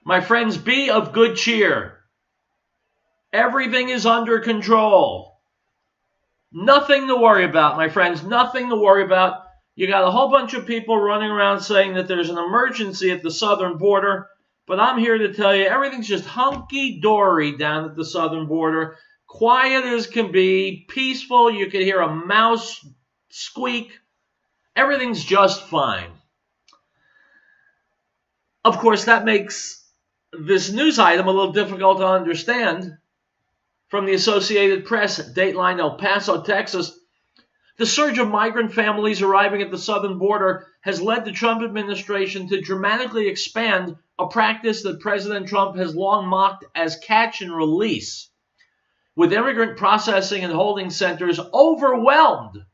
My friends, be of good cheer. Everything is under control. Nothing to worry about, my friends, nothing to worry about. You got a whole bunch of people running around saying that there's an emergency at the southern border, but I'm here to tell you everything's just hunky-dory down at the southern border. Quiet as can be, peaceful. You can hear a mouse squeak. Everything's just fine. Of course, that makes this news item a little difficult to understand. From the Associated Press, Dateline, El Paso, Texas, the surge of migrant families arriving at the southern border has led the Trump administration to dramatically expand a practice that President Trump has long mocked as catch and release, with immigrant processing and holding centers overwhelmed.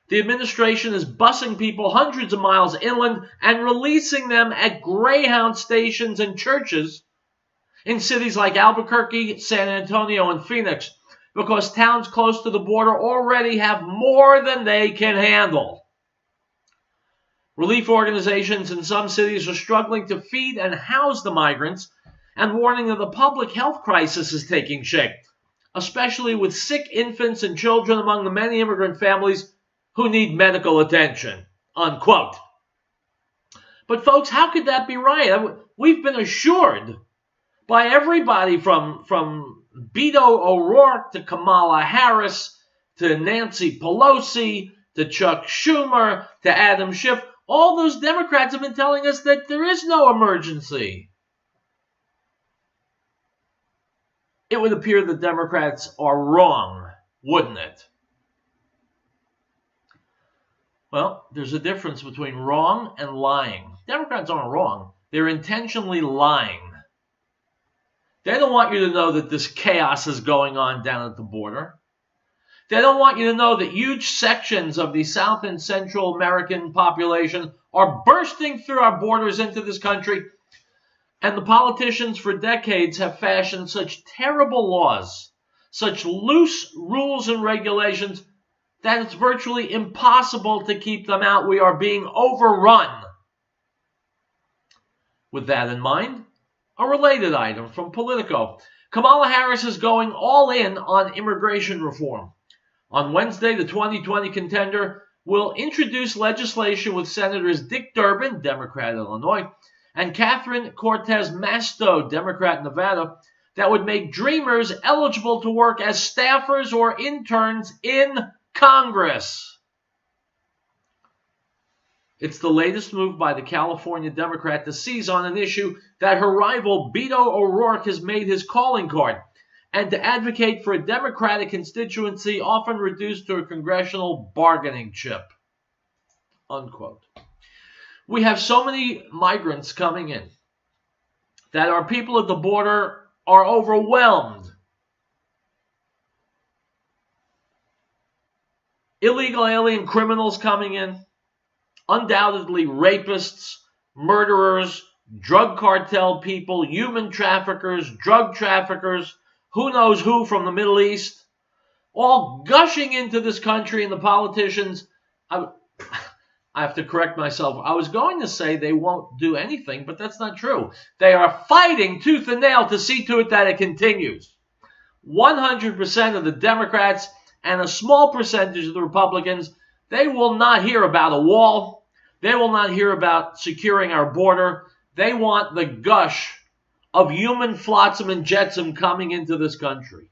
The administration is busing people hundreds of miles inland and releasing them at Greyhound stations and churches in cities like Albuquerque, San Antonio, and Phoenix, because towns close to the border already have more than they can handle. Relief organizations in some cities are struggling to feed and house the migrants and warning that the public health crisis is taking shape, especially with sick infants and children among the many immigrant families who need medical attention, unquote. But folks, how could that be right? We've been assured by everybody from Beto O'Rourke to Kamala Harris to Nancy Pelosi to Chuck Schumer to Adam Schiff. All those Democrats have been telling us that there is no emergency. It would appear the Democrats are wrong, wouldn't it? Well, there's a difference between wrong and lying. Democrats aren't wrong. They're intentionally lying. They don't want you to know that this chaos is going on down at the border. They don't want you to know that huge sections of the South and Central American population are bursting through our borders into this country. And the politicians for decades have fashioned such terrible laws, such loose rules and regulations, that it's virtually impossible to keep them out. We are being overrun. With that in mind, a related item from Politico. Kamala Harris is going all in on immigration reform. On Wednesday, the 2020 contender will introduce legislation with Senators Dick Durbin, Democrat, Illinois, and Catherine Cortez Masto, Democrat, Nevada, that would make Dreamers eligible to work as staffers or interns in Congress. It's the latest move by the California Democrat to seize on an issue that her rival Beto O'Rourke has made his calling card, and to advocate for a Democratic constituency often reduced to a congressional bargaining chip. Unquote. We have so many migrants coming in that our people at the border are overwhelmed. Illegal alien criminals coming in, undoubtedly rapists, murderers, drug cartel people, human traffickers, drug traffickers, who knows who from the Middle East, all gushing into this country, and the politicians, I have to correct myself. I was going to say they won't do anything, but that's not true. They are fighting tooth and nail to see to it that it continues. 100% of the Democrats and a small percentage of the Republicans, they will not hear about a wall. They will not hear about securing our border. They want the gush of human flotsam and jetsam coming into this country.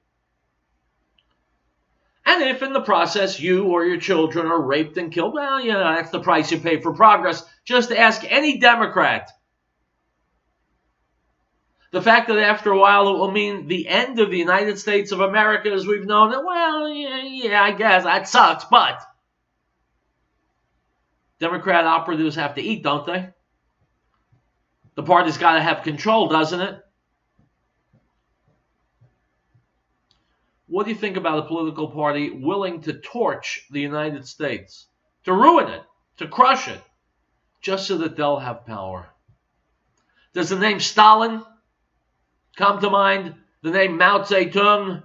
And if in the process you or your children are raped and killed, well, you know, that's the price you pay for progress. Just ask any Democrat. The fact that after a while it will mean the end of the United States of America as we've known it, well, yeah, I guess that sucks, but Democrat operatives have to eat, don't they? The party's got to have control, doesn't it? What do you think about a political party willing to torch the United States, to ruin it, to crush it, just so that they'll have power? Does the name Stalin come to mind? The name Mao Zedong?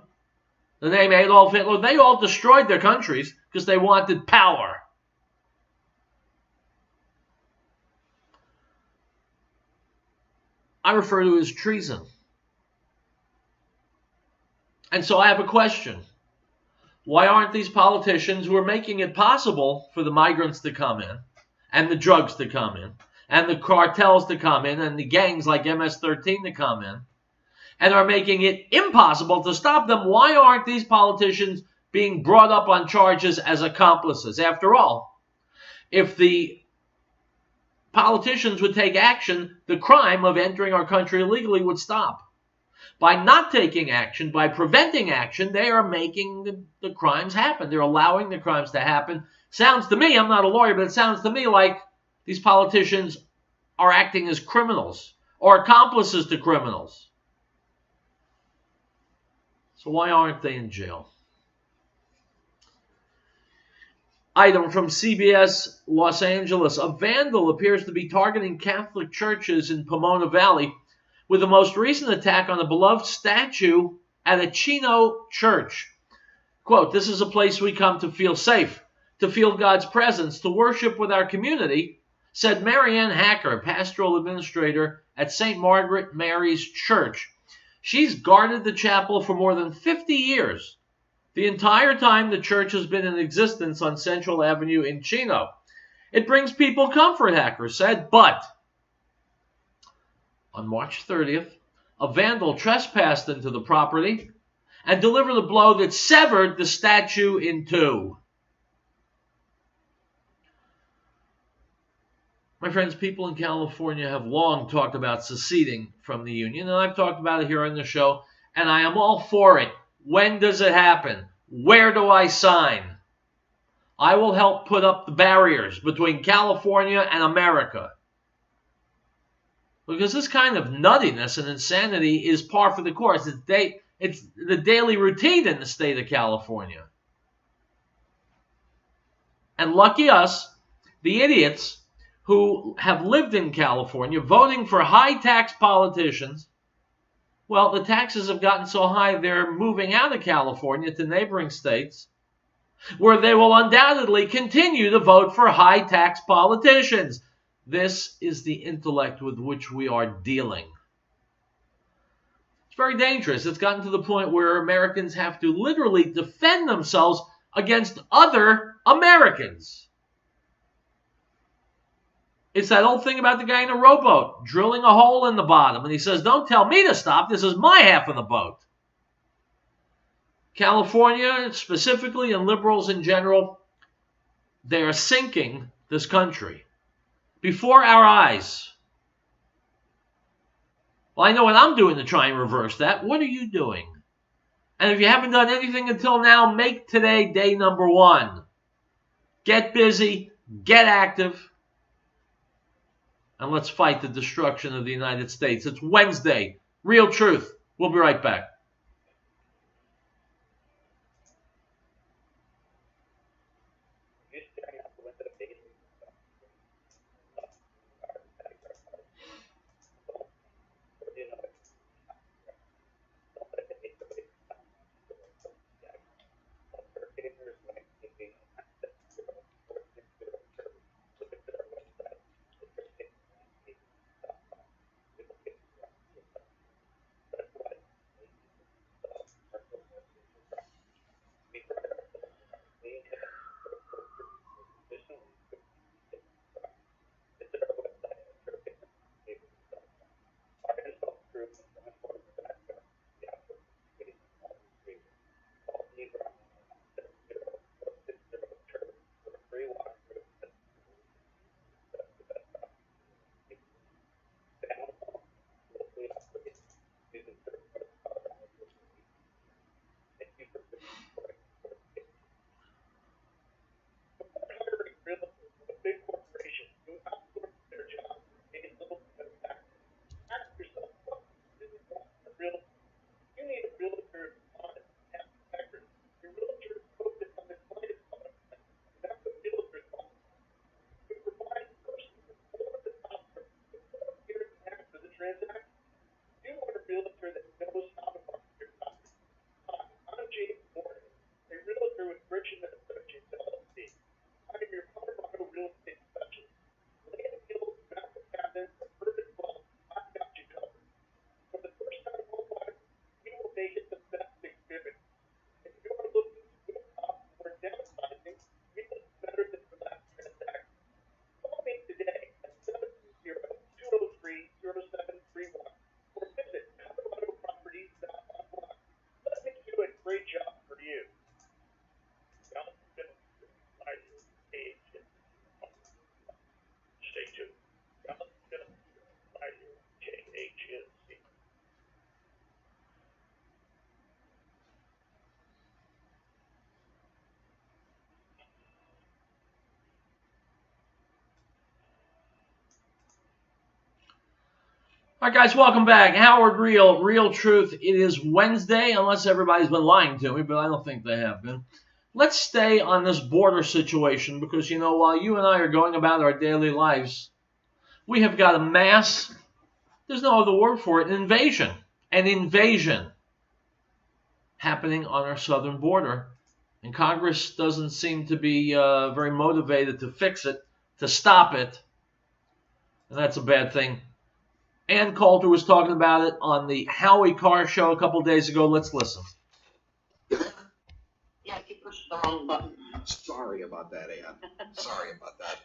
The name Adolf Hitler? They all destroyed their countries because they wanted power. I refer to as treason. And so I have a question. Why aren't these politicians who are making it possible for the migrants to come in, and the drugs to come in, and the cartels to come in, and the gangs like MS-13 to come in, and are making it impossible to stop them, why aren't these politicians being brought up on charges as accomplices? After all, if the politicians would take action, the crime of entering our country illegally would stop. By not taking action, by preventing action, they are making the crimes happen. They're allowing the crimes to happen. Sounds to me, I'm not a lawyer, but it sounds to me like these politicians are acting as criminals or accomplices to criminals. So why aren't they in jail? Item from CBS Los Angeles. A vandal appears to be targeting Catholic churches in Pomona Valley with the most recent attack on a beloved statue at a Chino church. Quote, "This is a place we come to feel safe, to feel God's presence, to worship with our community," said Marianne Hacker, pastoral administrator at St. Margaret Mary's Church. She's guarded the chapel for more than 50 years, the entire time the church has been in existence on Central Avenue in Chino. It brings people comfort, Hacker said, but on March 30th, a vandal trespassed into the property and delivered a blow that severed the statue in two. My friends, people in California have long talked about seceding from the Union, and I've talked about it here on the show, and I am all for it. When does it happen? Where do I sign? I will help put up the barriers between California and America. Because this kind of nuttiness and insanity is par for the course. It's the daily routine in the state of California. And lucky us, the idiots who have lived in California voting for high-tax politicians, well, the taxes have gotten so high they're moving out of California to neighboring states, where they will undoubtedly continue to vote for high-tax politicians. This is the intellect with which we are dealing. It's very dangerous. It's gotten to the point where Americans have to literally defend themselves against other Americans. It's that old thing about the guy in a rowboat drilling a hole in the bottom. And he says, "Don't tell me to stop. This is my half of the boat." California, specifically, and liberals in general, they are sinking this country before our eyes. Well, I know what I'm doing to try and reverse that. What are you doing? And if you haven't done anything until now, make today day number one. Get busy, get active, and let's fight the destruction of the United States. It's Wednesday. Real truth. We'll be right back. All right, guys, welcome back. Howard Riell, Real Truth. It is Wednesday, unless everybody's been lying to me, but I don't think they have been. Let's stay on this border situation because, you know, while you and I are going about our daily lives, we have got a mass, there's no other word for it, an invasion happening on our southern border. And Congress doesn't seem to be very motivated to fix it, to stop it. And that's a bad thing. Ann Coulter was talking about it on the Howie Carr show a couple days ago. Let's listen. Yeah, you pushed the wrong button. Sorry about that, Ann. Sorry about that.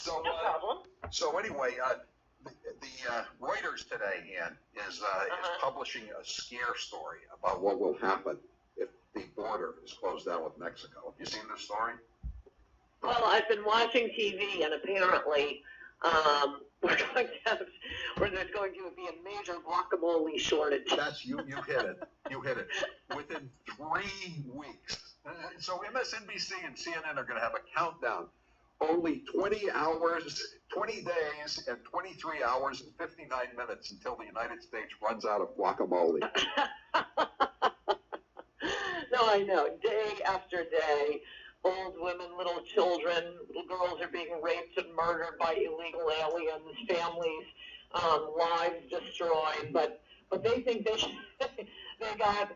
No problem. So anyway, the Reuters today, Ann, is publishing a scare story about what will happen if the border is closed down with Mexico. Have you seen this story? Well, I've been watching TV, and apparently we're going to have, where there's going to be a major guacamole shortage. That's you hit it. You hit it. Within 3 weeks. So MSNBC and CNN are going to have a countdown. Only 20 days, and 23 hours and 59 minutes until the United States runs out of guacamole. No, I know. Day after day, old women, little children, little girls are being raped and murdered by illegal aliens, families, lives destroyed. But they think they have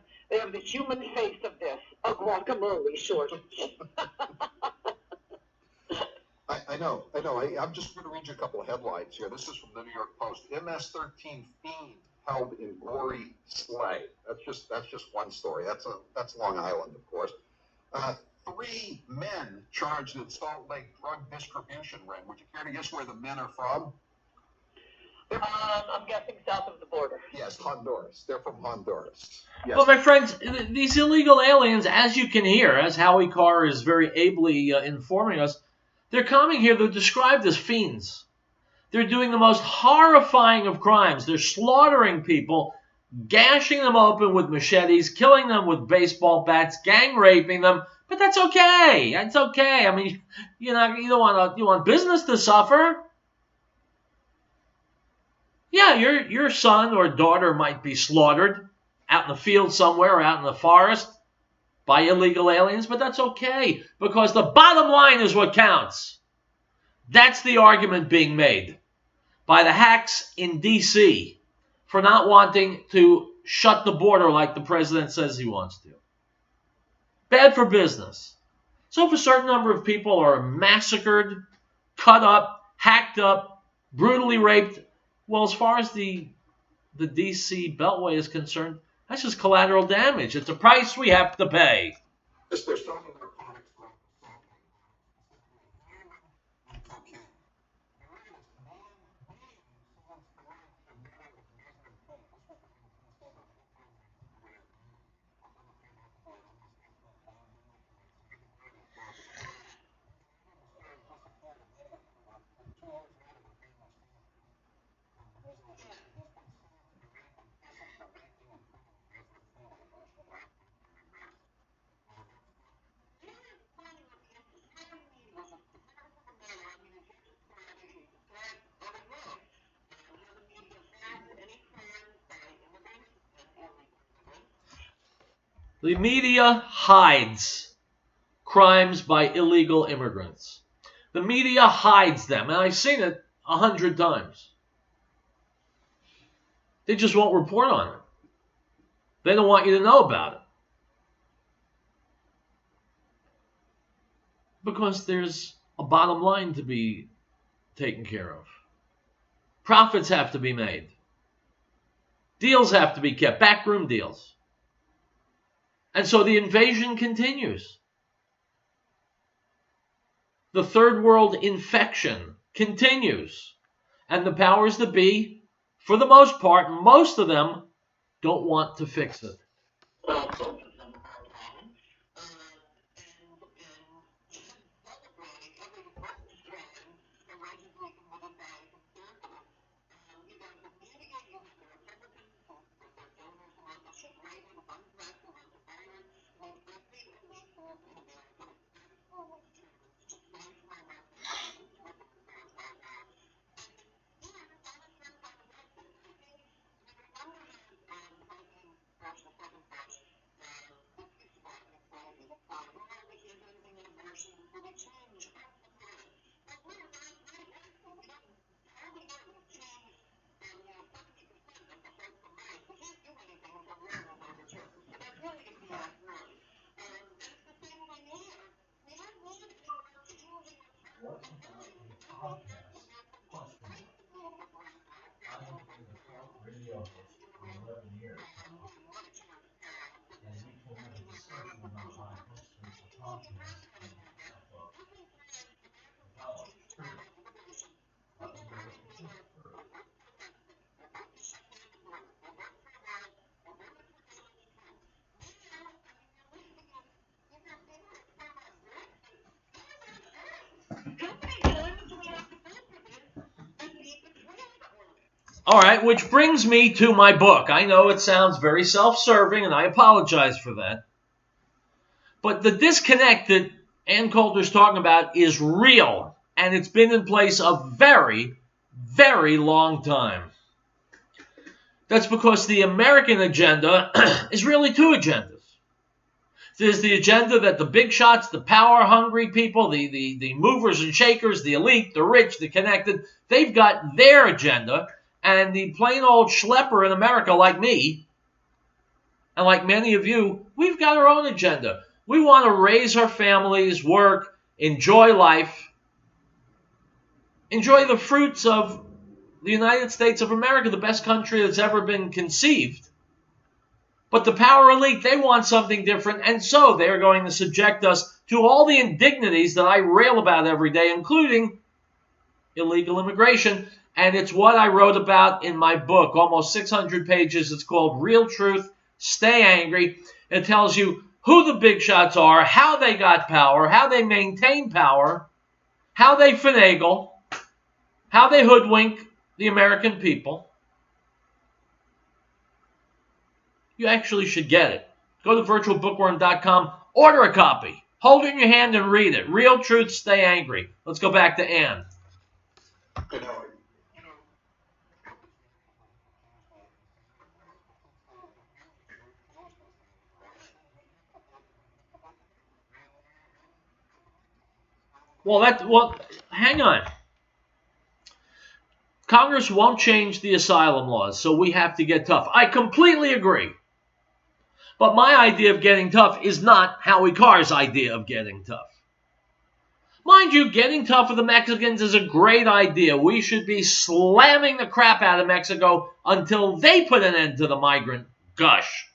the human face of this, a guacamole shortage. I know. I'm just going to read you a couple of headlines here. This is from the New York Post. MS-13 fiend held in gory sleigh. That's just one story. That's Long Island, of course. 3 men charged in Salt Lake drug distribution ring. Would you care to guess where the men are from? I'm guessing south of the border. Yes, Honduras. They're from Honduras. Yes. Well, my friends, these illegal aliens, as you can hear, as Howie Carr is very ably informing us, they're coming here. They're described as fiends. They're doing the most horrifying of crimes. They're slaughtering people, gashing them open with machetes, killing them with baseball bats, gang raping them. But that's okay. That's okay. I mean, you want business to suffer. Yeah, your son or daughter might be slaughtered out in the field somewhere or out in the forest by illegal aliens, but that's okay because the bottom line is what counts. That's the argument being made by the hacks in D.C. for not wanting to shut the border like the president says he wants to. Bad for business. So if a certain number of people are massacred, cut up, hacked up, brutally raped, well, as far as the D.C. Beltway is concerned, that's just collateral damage. It's a price we have to pay. There's talking about products like cocaine. The media hides crimes by illegal immigrants. The media hides them, and I've seen it 100 times. They just won't report on it. They don't want you to know about it. Because there's a bottom line to be taken care of. Profits have to be made. Deals have to be kept, backroom deals. And so the invasion continues. The third world infection continues. And the powers that be, for the most part, most of them don't want to fix it. All right, which brings me to my book. I know it sounds very self-serving, and I apologize for that. But the disconnect that Ann Coulter's talking about is real, and it's been in place a very, very long time. That's because the American agenda is really two agendas. There's the agenda that the big shots, the power-hungry people, the movers and shakers, the elite, the rich, the connected, they've got their agenda. And the plain old schlepper in America like me, and like many of you, we've got our own agenda. We want to raise our families, work, enjoy life, enjoy the fruits of the United States of America, the best country that's ever been conceived. But the power elite, they want something different, and so they're going to subject us to all the indignities that I rail about every day, including illegal immigration. And it's what I wrote about in my book, almost 600 pages. It's called Real Truth, Stay Angry. It tells you who the big shots are, how they got power, how they maintain power, how they finagle, how they hoodwink the American people. You actually should get it. Go to virtualbookworm.com, order a copy, hold it in your hand and read it. Real Truth, Stay Angry. Let's go back to Ann. Well, hang on. Congress won't change the asylum laws, so we have to get tough. I completely agree. But my idea of getting tough is not Howie Carr's idea of getting tough. Mind you, getting tough with the Mexicans is a great idea. We should be slamming the crap out of Mexico until they put an end to the migrant gush.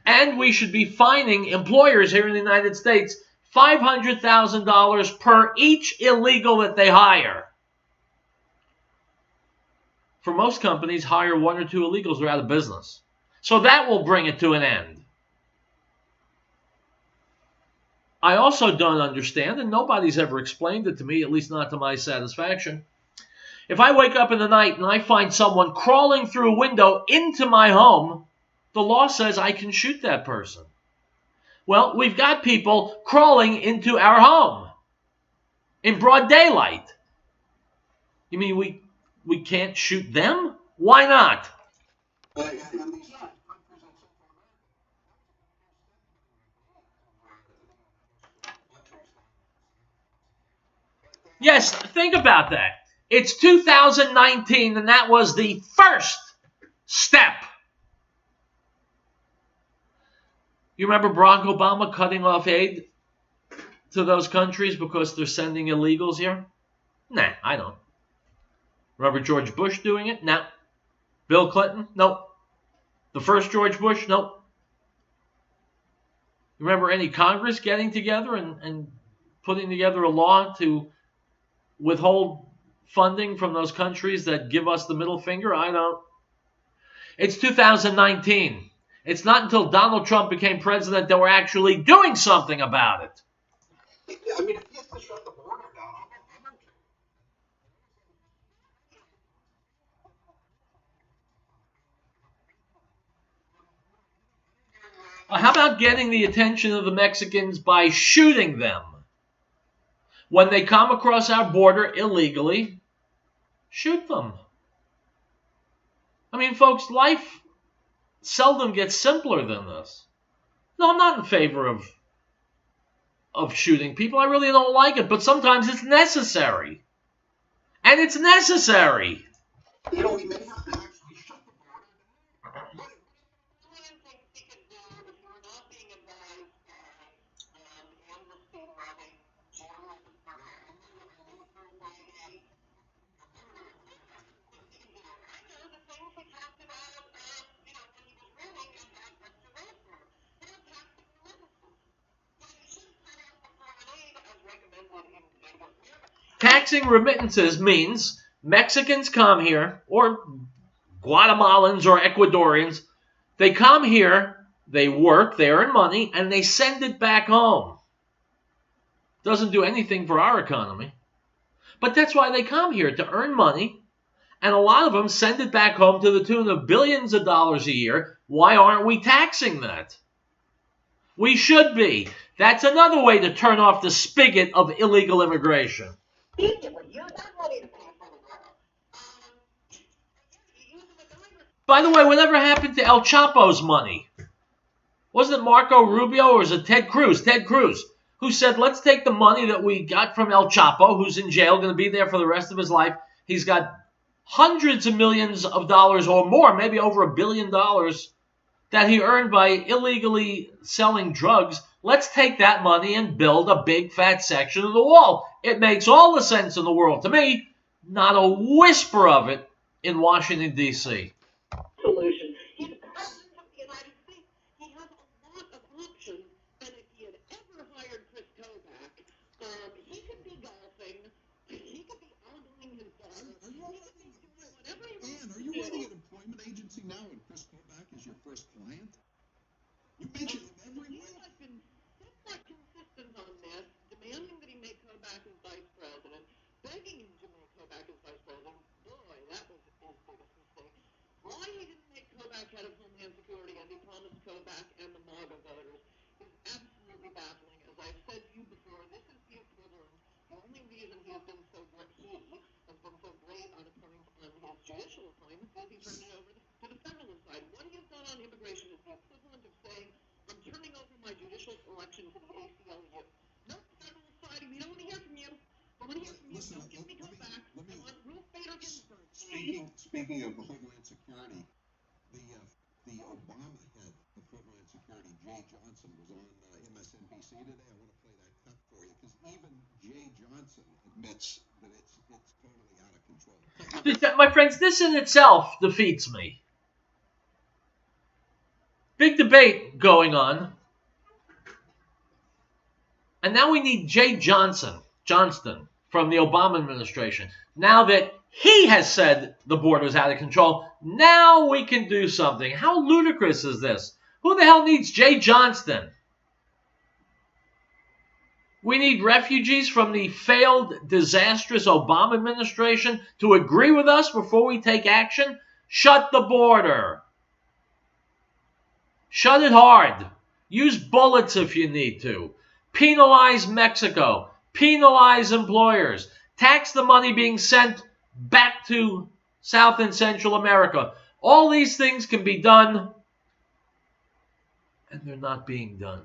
And we should be fining employers here in the United States $500,000 per each illegal that they hire. For most companies, hire one or two illegals, they're out of business. So that will bring it to an end. I also don't understand, and nobody's ever explained it to me, at least not to my satisfaction. If I wake up in the night and I find someone crawling through a window into my home, the law says I can shoot that person. Well, we've got people crawling into our home in broad daylight. You mean we can't shoot them? Why not? Yes, think about that. It's 2019, and that was the first step. You remember Barack Obama cutting off aid to those countries because they're sending illegals here? Nah, I don't. Remember George Bush doing it? No. Bill Clinton? Nope. The first George Bush? Nope. Remember any Congress getting together and putting together a law to withhold funding from those countries that give us the middle finger? I don't. It's 2019. It's not until Donald Trump became president that we're actually doing something about it. I mean, if he has to shut the border down, How about getting the attention of the Mexicans by shooting them? When they come across our border illegally, shoot them. I mean, folks, life seldom gets simpler than this. No, I'm not in favor of shooting people. I really don't like it, but sometimes it's necessary. And it's necessary. you know, he may have to actually shut the border. taxing remittances means Mexicans come here, or Guatemalans or Ecuadorians. They come here, they work, they earn money, and they send it back home. Doesn't do anything for our economy. But that's why they come here, to earn money. And a lot of them send it back home to the tune of billions of dollars a year. Why aren't we taxing that? We should be. That's another way to turn off the spigot of illegal immigration. By the way, whatever happened to El Chapo's money? Wasn't it Marco Rubio or was it Ted Cruz? Ted Cruz, who said, let's take the money that we got from El Chapo, who's in jail, going to be there for the rest of his life. He's got hundreds of millions of dollars or more, maybe over $1 billion, that he earned by illegally selling drugs. Let's take that money and build a big fat section of the wall. It makes all the sense in the world to me. Not a whisper of it in Washington, D.C. Solution. He's the president of the United States. He has a lot of options, and if he had ever hired Chris Kobach, he could be golfing, he could be arguing his daughter, he could be doing whatever he wants. Are you running an employment agency now and Chris Kobach is your first client? You mention him every week. He has been somewhat consistent on this, demanding that he make Kobach his vice president, begging him to make Kobach his vice president. Boy, that was his biggest mistake. Why he didn't make Kobach head of Homeland Security as he promised Kobach and the MAGA voters is absolutely baffling. As I've said to you before, this is the equivalent. The only reason he has been so great, on his judicial appointments is he turned it over to the federal side. What he has done on immigration is the equivalent of saying, I'm turning over my judicial selection to the ACLU. No, federal side, we don't want to hear from you. I want to hear from you. Don't give me Kobach. I want Ruth Bader Ginsburg. Speaking of Homeland Security, the Obama head of Homeland Security, Jay Johnson, was on MSNBC today. I want to play that cut for you because even Jay Johnson admits that it's totally out of control. My friends, this in itself defeats me. Big debate going on. And now we need Jay Johnston from the Obama administration. Now that he has said the border is out of control, now we can do something. How ludicrous is this? Who the hell needs Jay Johnston? We need refugees from the failed, disastrous Obama administration to agree with us before we take action? Shut the border. Shut it hard. Use bullets if you need to. Penalize Mexico. Penalize employers. Tax the money being sent back to South and Central America. All these things can be done, and they're not being done.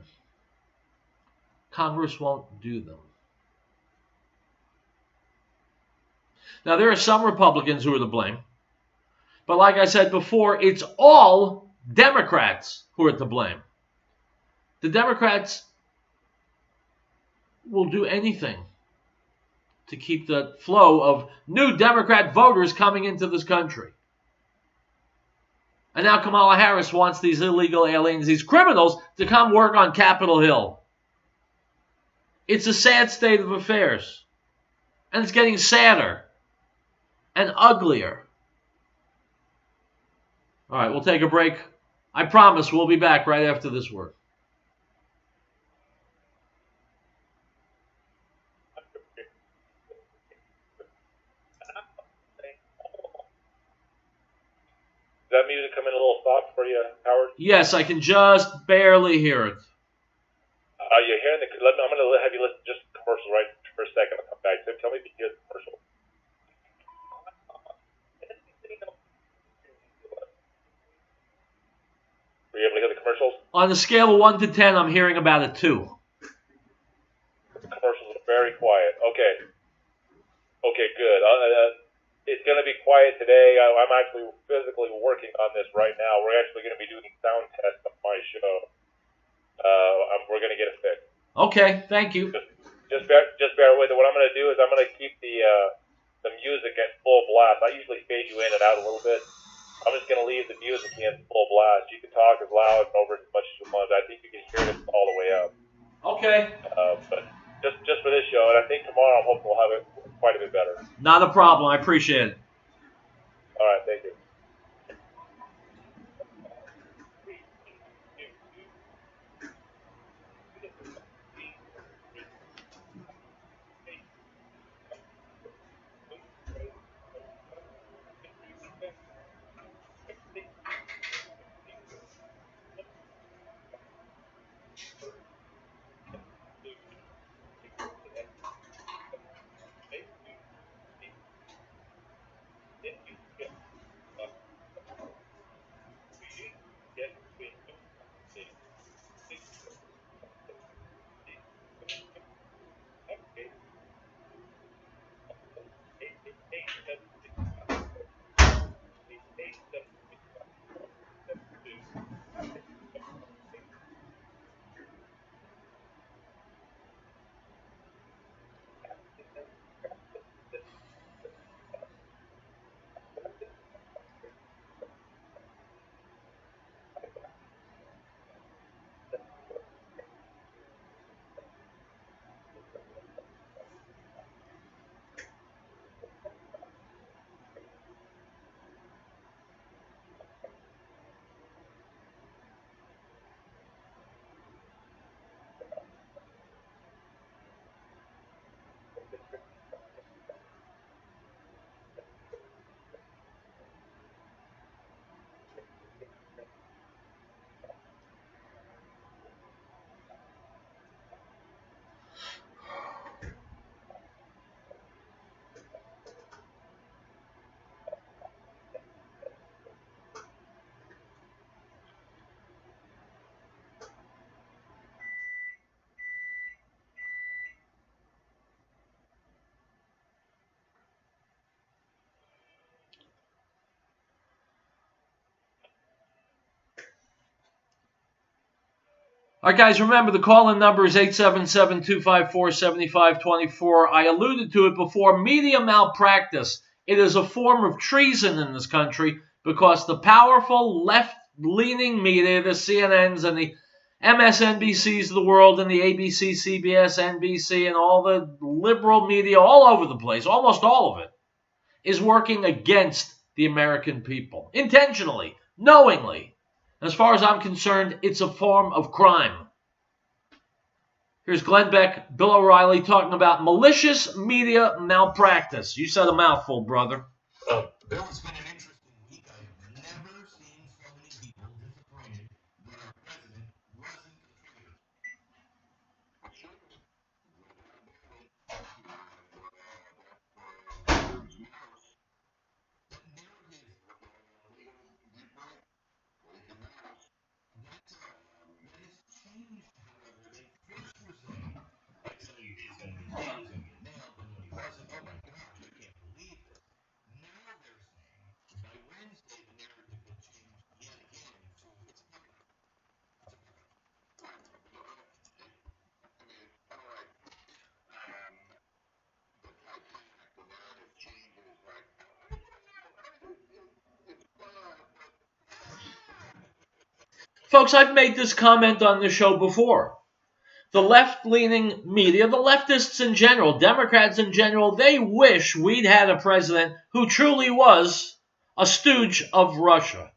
Congress won't do them. Now, there are some Republicans who are to blame. But like I said before, it's all Democrats who are to blame. The Democrats will do anything to keep the flow of new Democrat voters coming into this country. And now Kamala Harris wants these illegal aliens, these criminals, to come work on Capitol Hill. It's a sad state of affairs. And it's getting sadder and uglier. All right, we'll take a break. I promise we'll be back right after this word. Is that music coming a little soft for you, Howard? Yes, I can just barely hear it. You're hearing the... I'm going to have you listen to just the commercial right for a second. I'll come back. So tell me if you hear the commercial. Were you able to hear the commercials? On a scale of 1 to 10, I'm hearing about a 2. The commercials are very quiet. Okay. Okay, good. It's going to be quiet today. I'm actually physically working on this right now. We're actually going to be doing sound tests on my show. We're going to get it fixed. Okay, thank you. Just bear with it. What I'm going to do is I'm going to keep the music at full blast. I usually fade you in and out a little bit. I'm just going to leave the music in full blast. You can talk as loud and over as much as you want. I think you can hear it all the way up. Okay. But just for this show, and I think tomorrow I'm hoping we'll have it quite a bit better. Not a problem. I appreciate it. All right, thank you. All right, guys, remember the call-in number is 877-254-7524. I alluded to it before. Media malpractice. It is a form of treason in this country because the powerful left-leaning media, the CNNs and the MSNBCs of the world and the ABC, CBS, NBC, and all the liberal media all over the place, almost all of it, is working against the American people. Intentionally, knowingly. As far as I'm concerned, it's a form of crime. Here's Glenn Beck, Bill O'Reilly talking about malicious media malpractice. You said a mouthful, brother. Bill, it's been an interesting week. I've never seen so many people disappointed that our president wasn't a traitor. Folks, I've made this comment on the show before. The left-leaning media, the leftists in general, Democrats in general, they wish we'd had a president who truly was a stooge of Russia.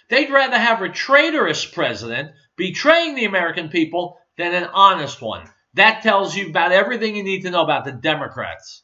They'd rather have a traitorous president betraying the American people than an honest one. That tells you about everything you need to know about the Democrats.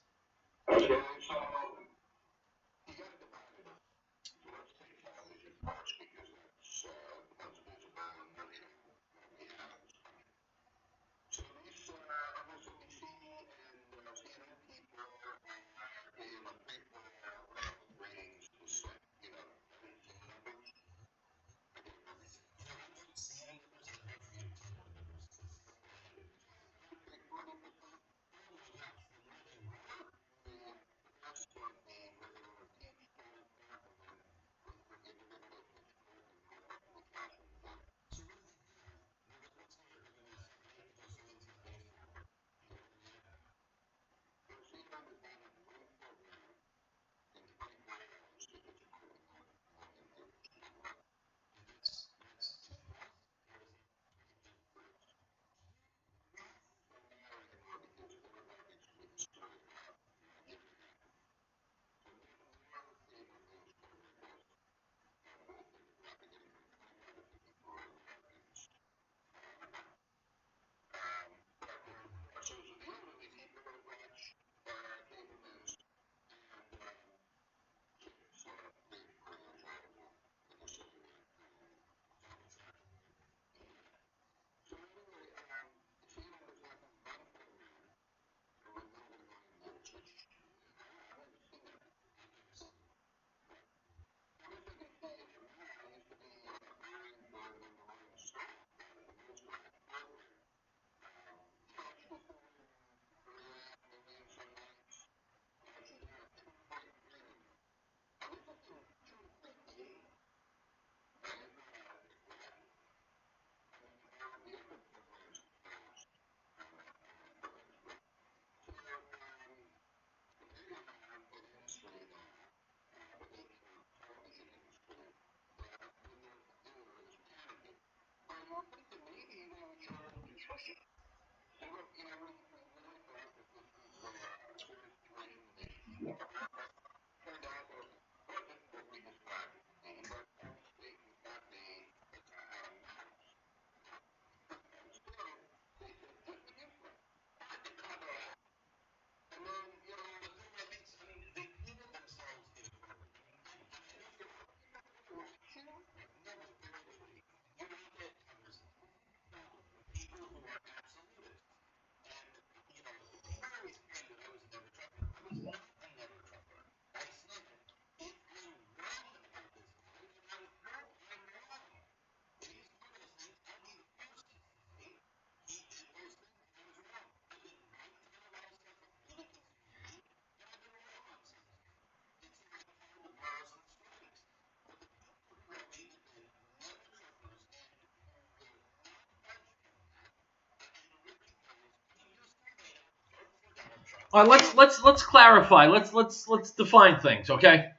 All right, let's clarify. Let's define things, okay?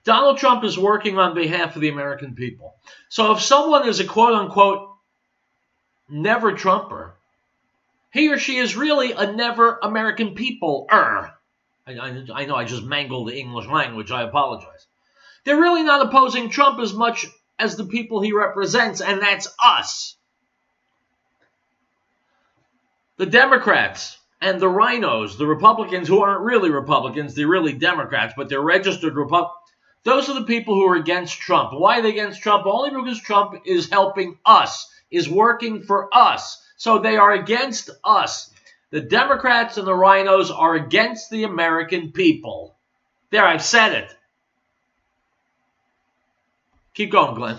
Donald Trump is working on behalf of the American people. So if someone is a quote-unquote never Trumper, he or she is really a never American people-er. I know I just mangled the English language. I apologize. They're really not opposing Trump as much as the people he represents, and that's us. The Democrats and the rhinos, the Republicans who aren't really Republicans, they're really Democrats, but they're registered Republicans. Those are the people who are against Trump. Why are they against Trump? Only because Trump is helping us, is working for us. So they are against us. The Democrats and the rhinos are against the American people. There, I've said it. Keep going, Glenn.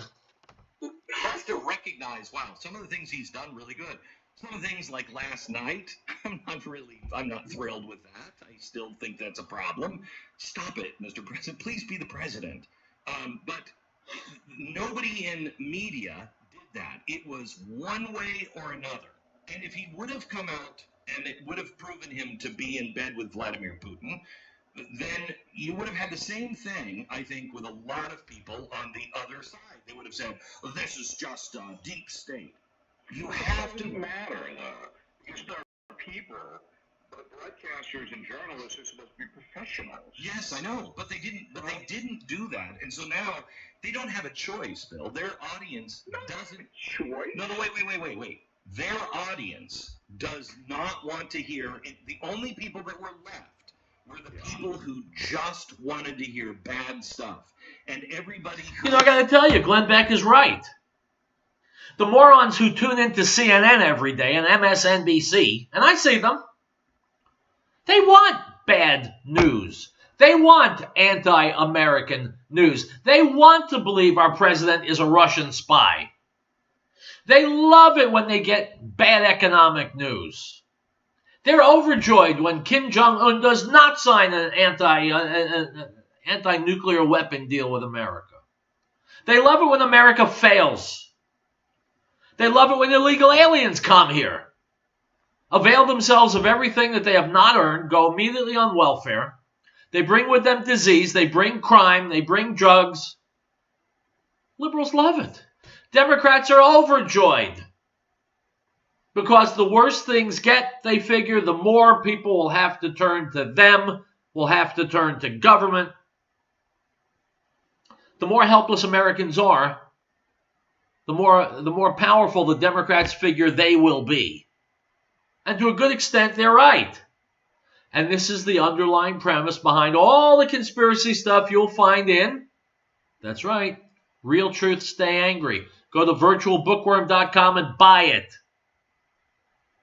You have to recognize, wow, some of the things he's done really good. Some of the things like last night, I'm not thrilled with that. I still think that's a problem. Stop it, Mr. President. Please be the president. But nobody in media did that. It was one way or another. And if he would have come out and it would have proven him to be in bed with Vladimir Putin, then you would have had the same thing, I think, with a lot of people on the other side. They would have said, well, this is just a deep state. You have to matter, though. Because there are people, but broadcasters and journalists are supposed to be professionals. Yes, I know, but they didn't do that, and so now they don't have a choice, Bill. Their audience doesn't. Choice? No, wait. Their audience does not want to hear it. The only people that were left were the people who just wanted to hear bad stuff, and everybody. You know, I got to tell you, Glenn Beck is right. The morons who tune into CNN every day and MSNBC, and I see them, they want bad news. They want anti-American news. They want to believe our president is a Russian spy. They love it when they get bad economic news. They're overjoyed when Kim Jong-un does not sign an anti-nuclear weapon deal with America. They love it when America fails. They love it when illegal aliens come here, avail themselves of everything that they have not earned, go immediately on welfare. They bring with them disease, they bring crime, they bring drugs. Liberals love it. Democrats are overjoyed because the worse things get, they figure the more people will have to turn to them, will have to turn to government. The more helpless Americans are, the more powerful the Democrats figure they will be. And to a good extent, they're right. And this is the underlying premise behind all the conspiracy stuff you'll find in, that's right, Real Truth Stay Angry. Go to virtualbookworm.com and buy it.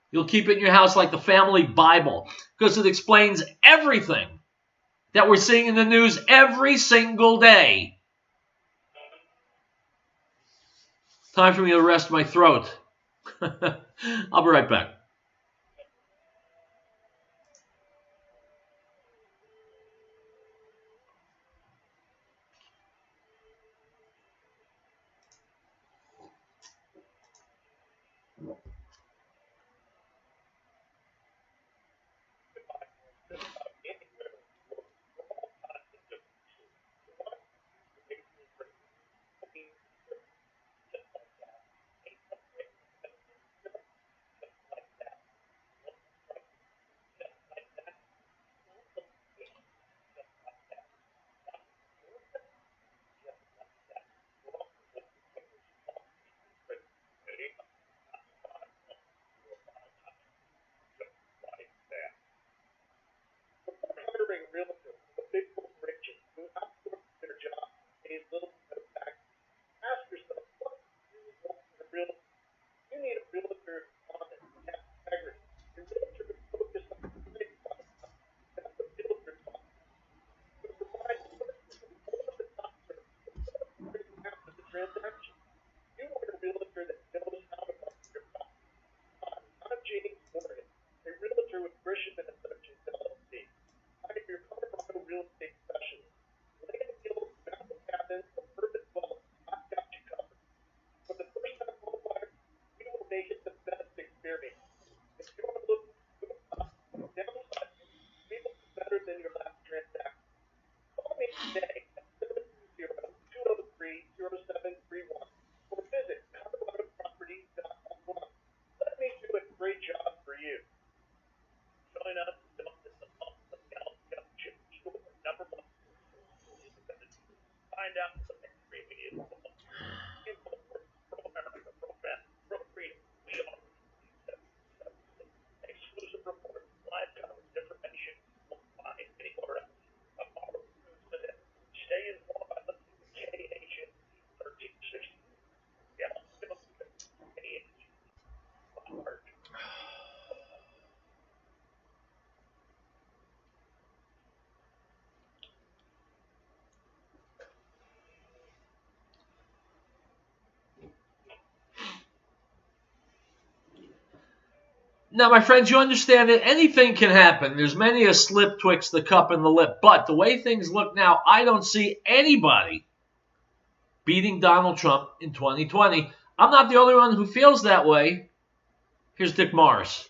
You'll keep it in your house like the family Bible because it explains everything that we're seeing in the news every single day. Time for me to rest my throat. I'll be right back. find out what the mainstream media is all about. People pro-America, pro-family, pro-freedom. We are exclusive reports, live coverage, information you won't find anywhere else. Stay informed by listening to KHN 1360. Yeah, Now, my friends, you understand that anything can happen. There's many a slip twixt the cup and the lip. But the way things look now, I don't see anybody beating Donald Trump in 2020. I'm not the only one who feels that way. Here's Dick Morris.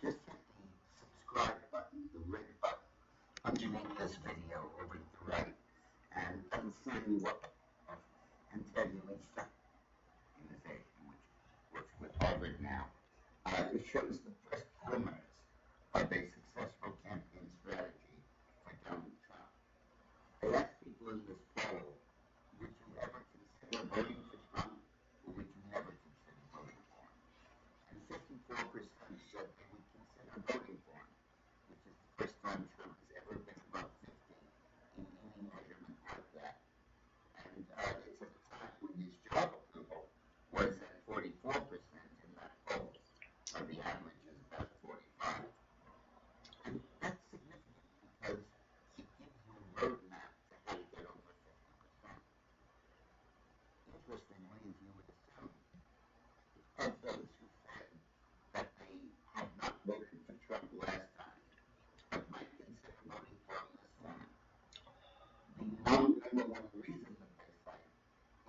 Just hit the subscribe button, the red button, underneath this video over to the right, and it'll sign you up and tell you exactly which with Harvard now. It shows the first glimmers of a successful campaign strategy for Donald Trump. They asked people in this poll, would you ever consider voting for Trump, or would you never consider voting for him? And 54% said they would consider voting for him, which is the first time Trump has ever been above 50 in any measurement like that. And it's at a time when his job approval was at 44% in that poll. The average is about 45. And that's significant because it gives you a roadmap to how to get over 50%. Interestingly, as you would assume, of those who said that they had not voted for Trump last time, but might consider voting for him this time, the number one reason that they cite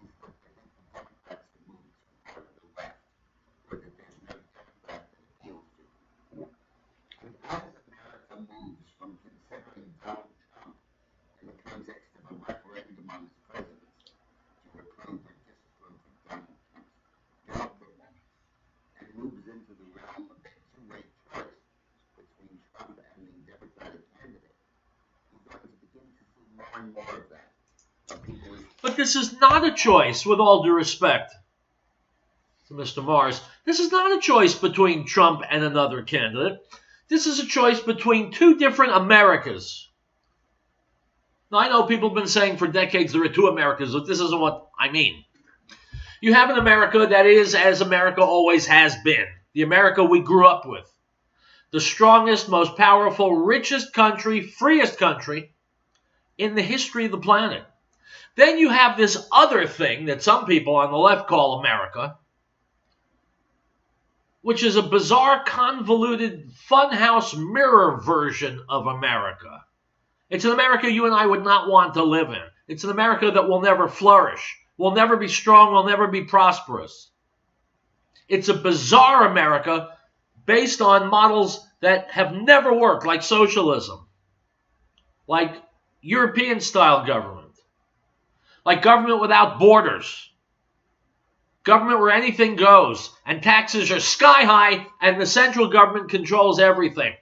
is that they think the Democrats have moved too far to the left, or that there's no Democrat that appeals to them. And as America moves from considering Donald Trump in the context of a referendum on his presidency to approve or disapprove of Donald Trump's job performance, and moves into the realm of a two-way choice between Trump and the Democratic candidate, we're going to begin to see more and more of that. But this is not a choice, with all due respect to Mr. Morris. This is not a choice between Trump and another candidate. This is a choice between two different Americas. Now, I know people have been saying for decades there are two Americas, but this isn't what I mean. You have an America that is as America always has been, the America we grew up with. The strongest, most powerful, richest country, freest country in the history of the planet. Then you have this other thing that some people on the left call America, which is a bizarre, convoluted, funhouse mirror version of America. It's an America you and I would not want to live in. It's an America that will never flourish, will never be strong, will never be prosperous. It's a bizarre America based on models that have never worked, like socialism, like European-style government, like government without borders, government where anything goes, and taxes are sky high, and the central government controls everything.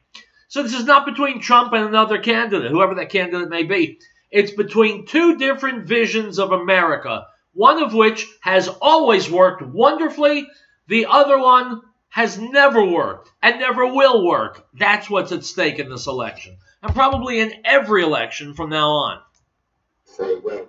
So this is not between Trump and another candidate, whoever that candidate may be. It's between two different visions of America, one of which has always worked wonderfully, the other one has never worked and never will work. That's what's at stake in this election, and probably in every election from now on. Say, well,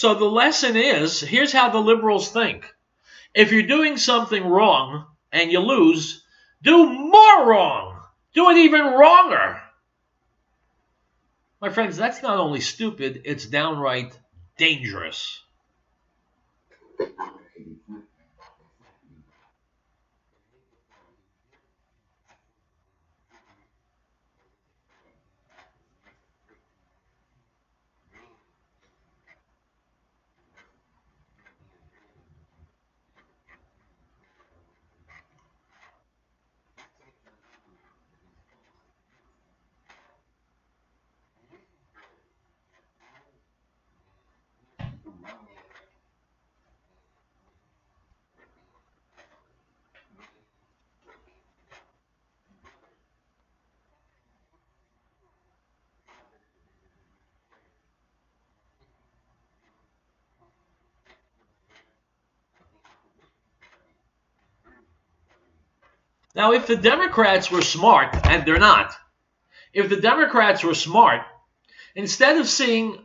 So the lesson is, here's how the liberals think. If you're doing something wrong and you lose, do more wrong. Do it even wronger. My friends, that's not only stupid, it's downright dangerous. Now, if the Democrats were smart, and they're not, if the Democrats were smart, instead of seeing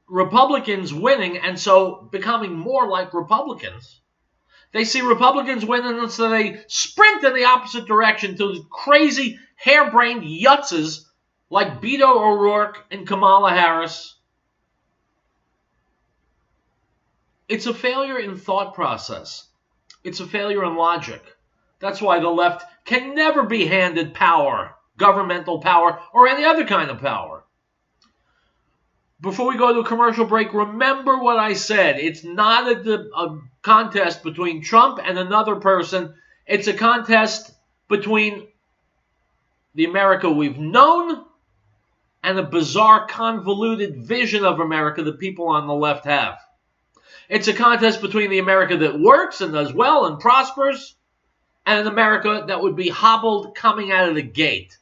Republicans winning and so becoming more like Republicans, they see Republicans winning and so they sprint in the opposite direction to crazy, harebrained yutzes like Beto O'Rourke and Kamala Harris. It's a failure in thought process. It's a failure in logic. That's why the left can never be handed power, governmental power, or any other kind of power. Before we go to a commercial break, remember what I said. It's not a contest between Trump and another person. It's a contest between the America we've known and a bizarre, convoluted vision of America that people on the left have. It's a contest between the America that works and does well and prospers and an America that would be hobbled coming out of the gate.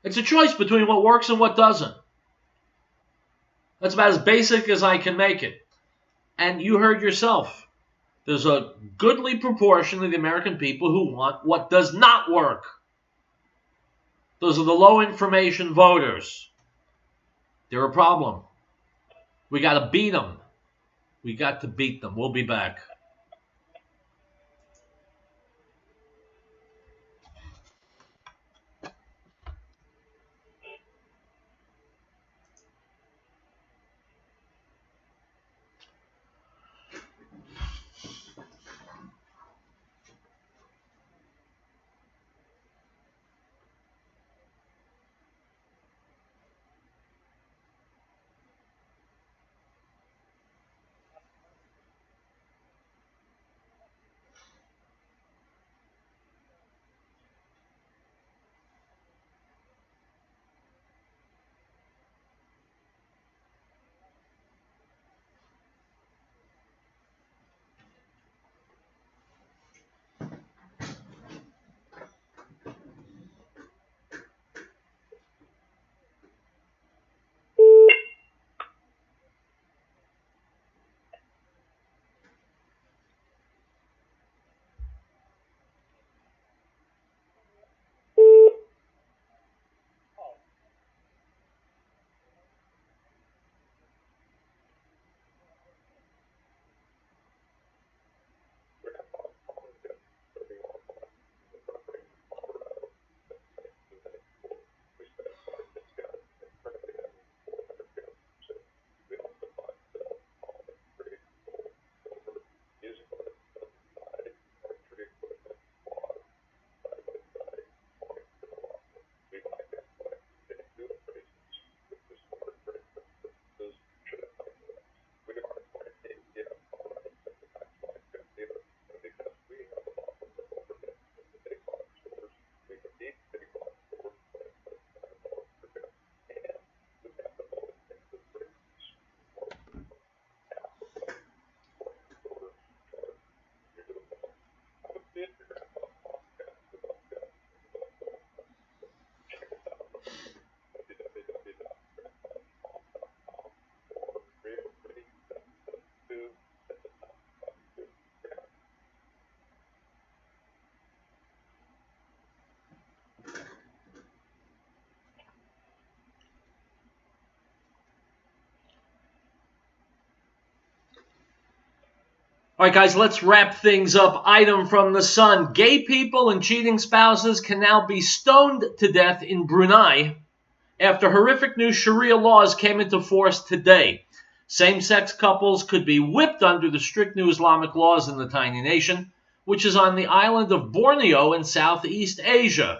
It's a choice between what works and what doesn't. That's about as basic as I can make it. And you heard yourself. There's a goodly proportion of the American people who want what does not work. Those are the low information voters. They're a problem. We got to beat them. We got to beat them. We'll be back. All right, guys, let's wrap things up. Item from the Sun. Gay people and cheating spouses can now be stoned to death in Brunei after horrific new Sharia laws came into force today. Same-sex couples could be whipped under the strict new Islamic laws in the tiny nation, which is on the island of Borneo in Southeast Asia.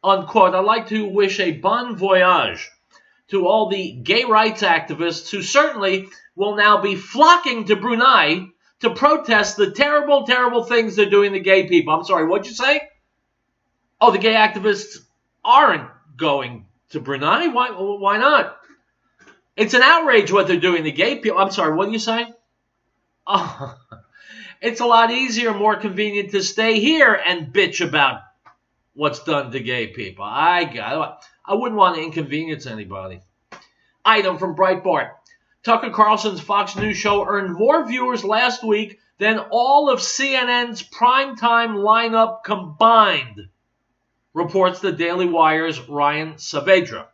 Unquote. I'd like to wish a bon voyage to all the gay rights activists who certainly will now be flocking to Brunei to protest the terrible, terrible things they're doing to gay people. I'm sorry, what'd you say? Oh, the gay activists aren't going to Brunei? Why not? It's an outrage what they're doing to gay people. I'm sorry, what are you saying? Oh, it's a lot easier, more convenient to stay here and bitch about what's done to gay people. I wouldn't want to inconvenience anybody. Item from Breitbart. Tucker Carlson's Fox News show earned more viewers last week than all of CNN's primetime lineup combined, reports the Daily Wire's Ryan Saavedra.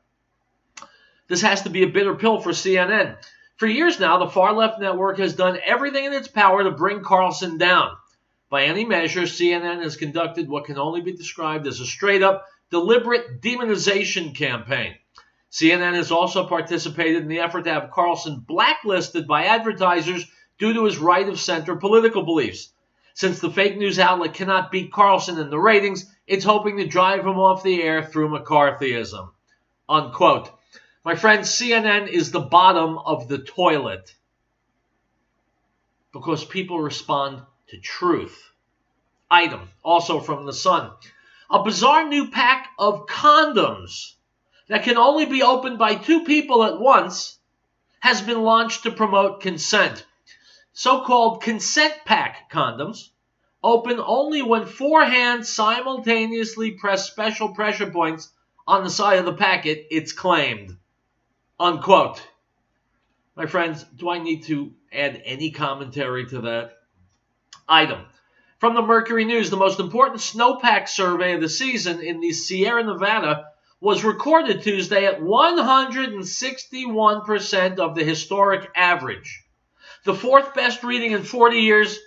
This has to be a bitter pill for CNN. For years now, the far-left network has done everything in its power to bring Carlson down. By any measure, CNN has conducted what can only be described as a straight-up, deliberate demonization campaign. CNN has also participated in the effort to have Carlson blacklisted by advertisers due to his right-of-center political beliefs. Since the fake news outlet cannot beat Carlson in the ratings, it's hoping to drive him off the air through McCarthyism. Unquote. My friends, CNN is the bottom of the toilet because people respond to truth. Item, also from the Sun. A bizarre new pack of condoms that can only be opened by 2 people at once has been launched to promote consent. So-called consent pack condoms open only when 4 hands simultaneously press special pressure points on the side of the packet, it's claimed. Unquote. My friends, do I need to add any commentary to that? Item. From the Mercury News, the most important snowpack survey of the season in the Sierra Nevada was recorded Tuesday at 161% of the historic average. The 4th best reading in 40 years,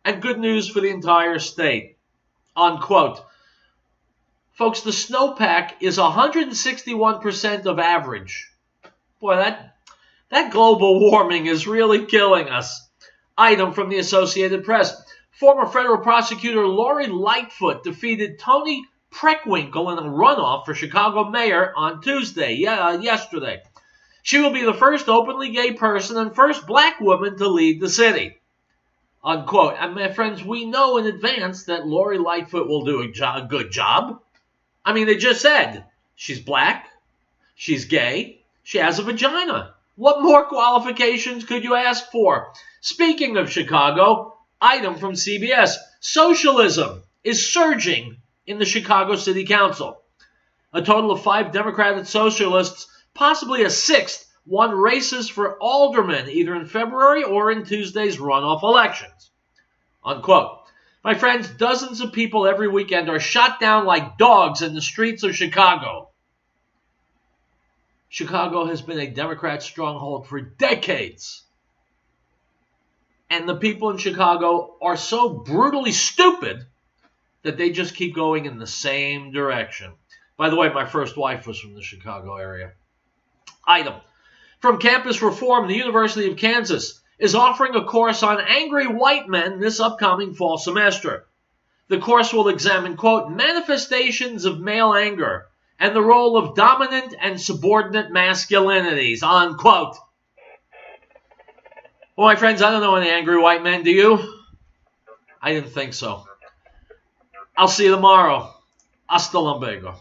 and good news for the entire state. Unquote. Folks, the snowpack is 161% of average. Boy, that global warming is really killing us. Item from the Associated Press. Former federal prosecutor Lori Lightfoot defeated Tony Preckwinkle in a runoff for Chicago mayor on Tuesday, yesterday. She will be the first openly gay person and first black woman to lead the city. Unquote. And my friends, we know in advance that Lori Lightfoot will do a good job. I mean, they just said she's black, she's gay, she has a vagina. What more qualifications could you ask for? Speaking of Chicago, item from CBS. Socialism is surging in the Chicago City Council. A total of 5 Democratic socialists, possibly a 6th, won races for aldermen either in February or in Tuesday's runoff elections. Unquote. My friends, dozens of people every weekend are shot down like dogs in the streets of Chicago. Chicago has been a Democrat stronghold for decades. And the people in Chicago are so brutally stupid that they just keep going in the same direction. By the way, my first wife was from the Chicago area. Item. From Campus Reform, the University of Kansas is offering a course on angry white men this upcoming fall semester. The course will examine, quote, manifestations of male anger and the role of dominant and subordinate masculinities, unquote. Well, my friends, I don't know any angry white men, do you? I didn't think so. I'll see you tomorrow. Hasta luego.